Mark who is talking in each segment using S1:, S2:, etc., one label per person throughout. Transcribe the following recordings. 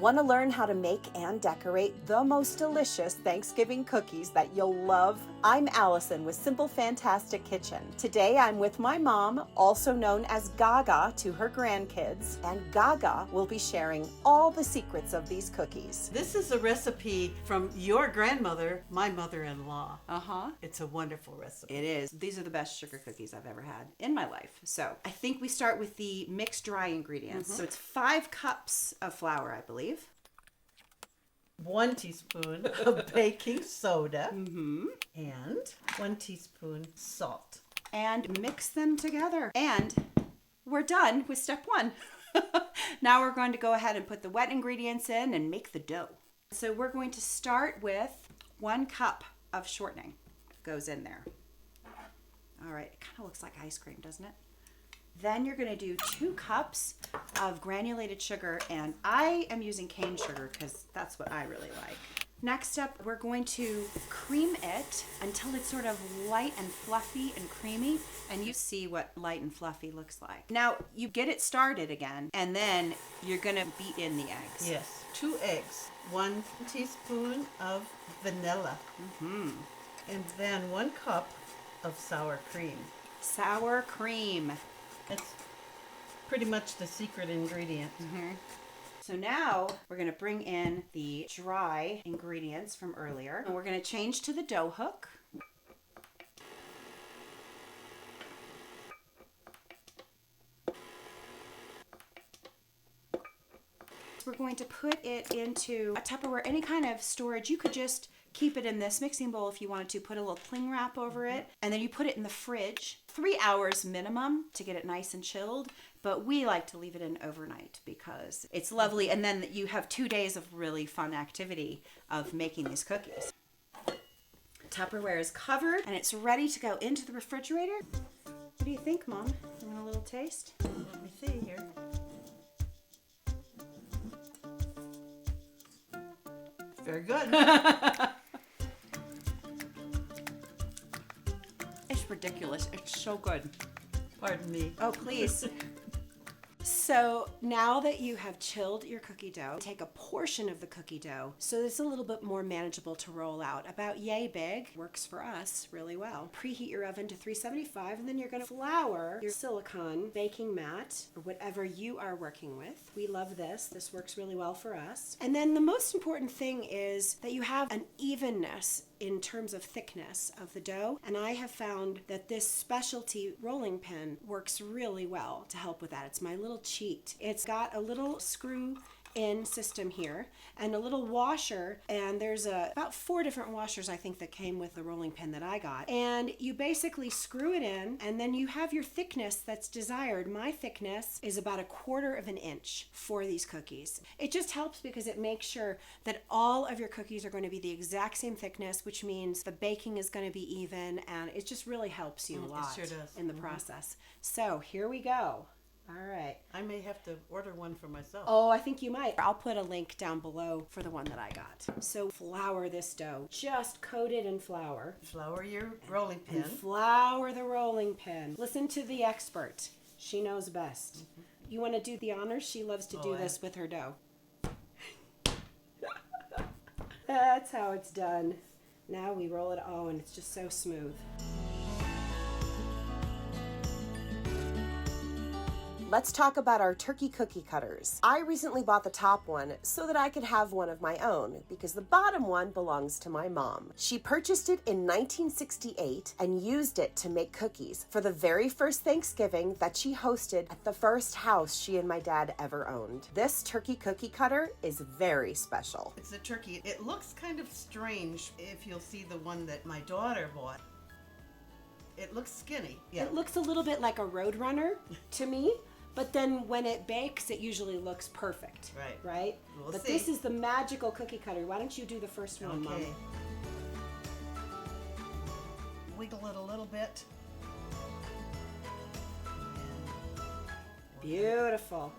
S1: Want to learn how to make and decorate the most delicious Thanksgiving cookies that you'll love? I'm Allison with Simple Fantastic Kitchen. Today I'm with my mom, also known as Gaga to her grandkids, and Gaga will be sharing all the secrets of these cookies.
S2: This is a recipe from your grandmother, my mother-in-law.
S1: Uh-huh.
S2: It's a wonderful recipe.
S1: It is. These are the best sugar cookies I've ever had in my life. So I think we start with the mixed dry ingredients. So it's 5 cups of flour, I believe.
S2: 1 teaspoon of baking soda and 1 teaspoon salt.
S1: And mix them together. And we're done with step 1. Now we're going to go ahead and put the wet ingredients in and make the dough. So we're going to start with 1 cup of shortening goes in there. All right, it kind of looks like ice cream, doesn't it? Then you're going to do 2 cups of granulated sugar, and I am using cane sugar because that's what I really like. Next up, we're going to cream it until it's sort of light and fluffy and creamy, and you see what light and fluffy looks like. Now, you get it started again, and then you're going to beat in the eggs.
S2: Yes, 2 eggs, 1 teaspoon of vanilla, and then 1 cup of sour cream.
S1: Sour cream.
S2: It's pretty much the secret ingredient.
S1: So now we're going to bring in the dry ingredients from earlier, and we're going to change to the dough hook. We're going to put it into a Tupperware, any kind of storage. You could just keep it in this mixing bowl if you wanted to, put a little cling wrap over it, and then you put it in the fridge. 3 hours minimum to get it nice and chilled, but we like to leave it in overnight because it's lovely, and then you have 2 days of really fun activity of making these cookies. Tupperware is covered and it's ready to go into the refrigerator. What do you think, Mom? You want a little taste?
S2: Let me see here. Very good.
S1: It's ridiculous. It's so good.
S2: Pardon me.
S1: Oh, please. So now that you have chilled your cookie dough, take a portion of the cookie dough so it's a little bit more manageable to roll out. About yay big. Works for us really well. Preheat your oven to 375, and then you're going to flour your silicone baking mat or whatever you are working with. We love this. This works really well for us. And then the most important thing is that you have an evenness in terms of thickness of the dough, and I have found that this specialty rolling pin works really well to help with that. It's my little cheat. It's got a little screw in system here and a little washer, and there's about 4 different washers I think that came with the rolling pin that I got, and you basically screw it in and then you have your thickness that's desired. My thickness is about 1/4 of an inch for these cookies. It just helps because it makes sure that all of your cookies are going to be the exact same thickness, which means the baking is going to be even, and it just really helps you a lot
S2: It sure does.
S1: in the process. So here we go. All right.
S2: I may have to order one for myself.
S1: Oh, I think you might. I'll put a link down below for the one that I got. So flour this dough. Just coat it in flour.
S2: Flour your rolling pin.
S1: And flour the rolling pin. Listen to the expert. She knows best. You want to do the honors? She loves to do this with her dough. That's how it's done. Now we roll it. Oh, and it's just so smooth. Let's talk about our turkey cookie cutters. I recently bought the top one so that I could have one of my own because the bottom one belongs to my mom. She purchased it in 1968 and used it to make cookies for the very first Thanksgiving that she hosted at the first house she and my dad ever owned. This turkey cookie cutter is very special.
S2: It's a turkey. It looks kind of strange if you'll see the one that my daughter bought. It looks skinny. Yeah.
S1: It looks a little bit like a Roadrunner to me. But then when it bakes, it usually looks perfect. Right?
S2: We'll
S1: but
S2: see.
S1: this is the magical cookie cutter. Why don't you do the first one, Mom?
S2: Okay. Wiggle it a little bit.
S1: Beautiful.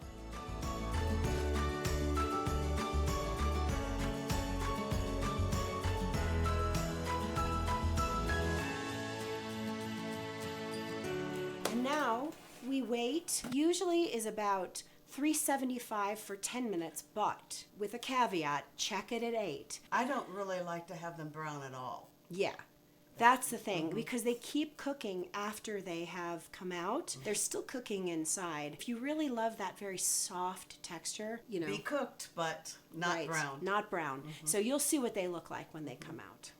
S1: And now we wait. Usually is about $3.75 for 10 minutes, but with a caveat, check it at 8.
S2: I don't really like to have them brown at all.
S1: Yeah. That's the thing, because they keep cooking after they have come out. They're still cooking inside. If you really love that very soft texture, you know.
S2: Be cooked, but not
S1: Right,
S2: brown.
S1: Not brown. So you'll see what they look like when they come out.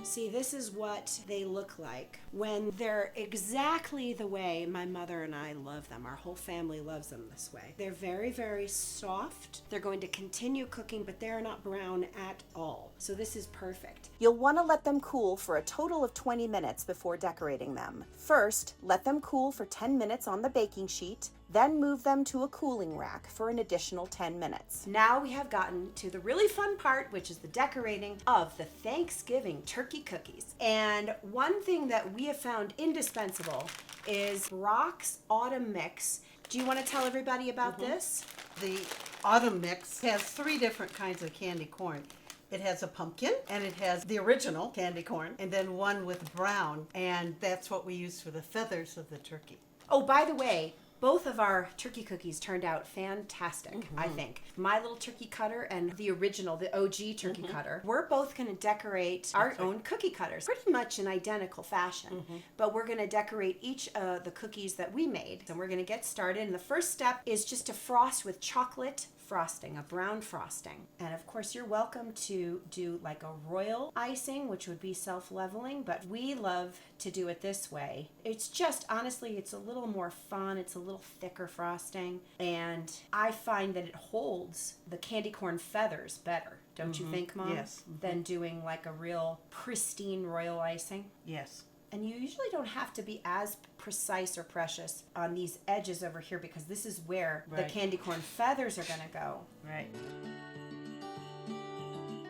S1: See, this is what they look like when they're exactly the way my mother and I love them. Our whole family loves them this way. They're very, very soft. They're going to continue cooking, but they're not brown at all. So this is perfect.
S3: You'll want to let them cool for a total of 20 minutes before decorating them. First, let them cool for 10 minutes on the baking sheet, then move them to a cooling rack for an additional 10 minutes.
S1: Now we have gotten to the really fun part, which is the decorating of the Thanksgiving turkey cookies. And one thing that we have found indispensable is Brock's Autumn Mix. Do you want to tell everybody about this?
S2: The Autumn Mix has 3 different kinds of candy corn. It has a pumpkin, and it has the original candy corn, and then one with brown, and that's what we use for the feathers of the turkey.
S1: Oh, by the way, both of our turkey cookies turned out fantastic, I think. My little turkey cutter and the original, the OG turkey cutter. We're both going to decorate our own cookie cutters, pretty much in identical fashion. But we're going to decorate each of the cookies that we made. And we're going to get started. And the first step is just to frost with chocolate frosting, a brown frosting. And of course, you're welcome to do like a royal icing, which would be self-leveling, but we love to do it this way. It's just, honestly, it's a little more fun. It's a little thicker frosting. And I find that it holds the candy corn feathers better. Don't you think, Mom?
S2: Yes.
S1: Than doing like a real pristine royal icing.
S2: Yes.
S1: And you usually don't have to be as precise or precious on these edges over here, because this is where the
S2: Right.
S1: candy corn feathers are going to go.
S2: Right.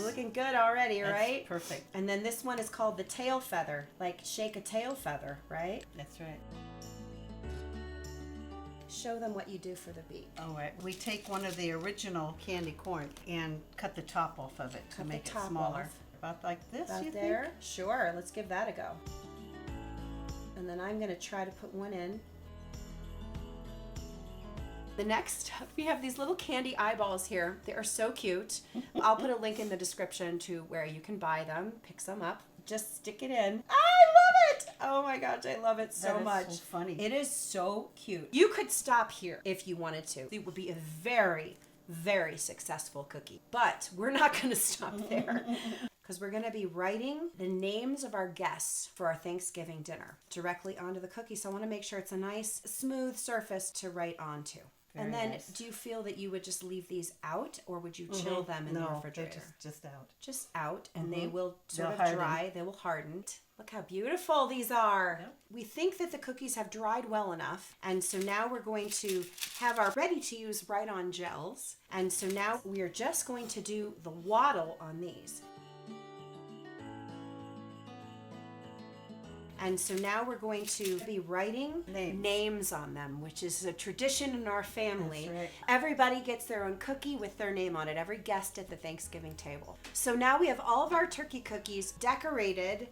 S1: Looking good already,
S2: That's
S1: right?
S2: perfect.
S1: And then this one is called the tail feather, like shake a tail feather, right?
S2: That's right.
S1: Show them what you do for the beak.
S2: All right. We take one of the original candy corn and cut the top off of it to
S1: Cut the
S2: make it
S1: top
S2: smaller.
S1: off.
S2: About like this,
S1: About
S2: you
S1: there?
S2: think?
S1: Sure, let's give that a go. And then I'm going to try to put one in. The next, we have these little candy eyeballs here. They are so cute. I'll put a link in the description to where you can buy them, pick some up, just stick it in. I love it! Oh my gosh, I love it so
S2: That is
S1: much.
S2: so funny.
S1: It is so cute. You could stop here if you wanted to. It would be a very, very successful cookie. But we're not going to stop there. Because we're going to be writing the names of our guests for our Thanksgiving dinner directly onto the cookie. So I want to make sure it's a nice, smooth surface to write onto. And
S2: Very
S1: then,
S2: nice.
S1: do you feel that you would just leave these out, or would you chill them in the
S2: No,
S1: refrigerator?
S2: they're just out.
S1: Just out, and they will sort
S2: They'll
S1: of
S2: harden.
S1: dry. They will harden. Look how beautiful these are.
S2: Yep.
S1: We think that the cookies have dried well enough, and so now we're going to have our ready-to-use Write-On gels. And so now we are just going to do the waddle on these. And so now we're going to be writing names on them, which is a tradition in our family.
S2: That's right.
S1: Everybody gets their own cookie with their name on it, every guest at the Thanksgiving table. So now we have all of our turkey cookies decorated.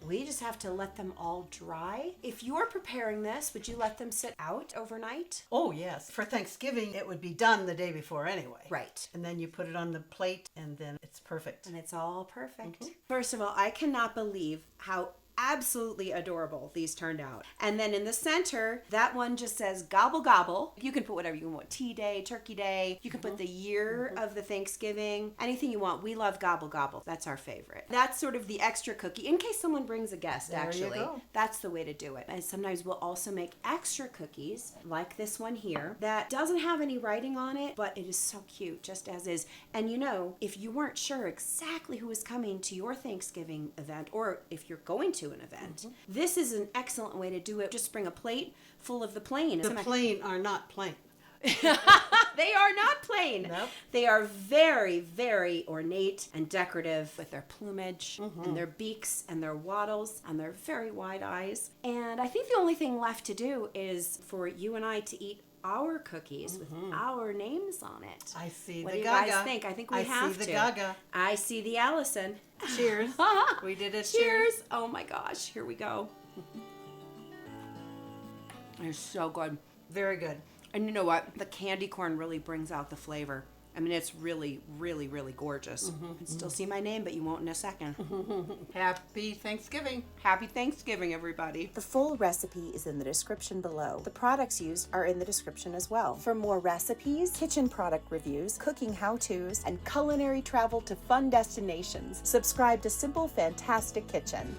S1: We just have to let them all dry. If you're preparing this, would you let them sit out overnight?
S2: Oh, yes. For Thanksgiving, it would be done the day before anyway.
S1: Right.
S2: And then you put it on the plate, and then it's perfect.
S1: And it's all perfect. First of all, I cannot believe how absolutely adorable these turned out. And then in the center, that one just says gobble gobble. You can put whatever you want. Tea day, turkey day. You can put the year of the Thanksgiving. Anything you want. We love gobble gobble. That's our favorite. That's sort of the extra cookie in case someone brings a guest,
S2: There you
S1: actually.
S2: go.
S1: That's the way to do it. And sometimes we'll also make extra cookies like this one here that doesn't have any writing on it, but it is so cute just as is. And you know, if you weren't sure exactly who is coming to your Thanksgiving event, or if you're going to an event, this is an excellent way to do it. Just bring a plate full of the plain.
S2: The plain are not plain.
S1: They are not plain.
S2: Nope.
S1: They are very, very ornate and decorative with their plumage and their beaks and their wattles and their very wide eyes. And I think the only thing left to do is for you and I to eat our cookies with our names on it.
S2: I see
S1: What
S2: the
S1: do you
S2: Gaga.
S1: guys think? I think we
S2: I
S1: have
S2: see the
S1: to.
S2: Gaga.
S1: I see the Allison.
S2: Cheers. We did it.
S1: Cheers. Oh my gosh, here we go. It's so good.
S2: Very good.
S1: And you know what? The candy corn really brings out the flavor. I mean, it's really, really, really gorgeous. You can still see my name, but you won't in a second.
S2: Happy Thanksgiving.
S1: Happy Thanksgiving, everybody.
S3: The full recipe is in the description below. The products used are in the description as well. For more recipes, kitchen product reviews, cooking how-tos, and culinary travel to fun destinations, subscribe to Simple Fantastic Kitchen.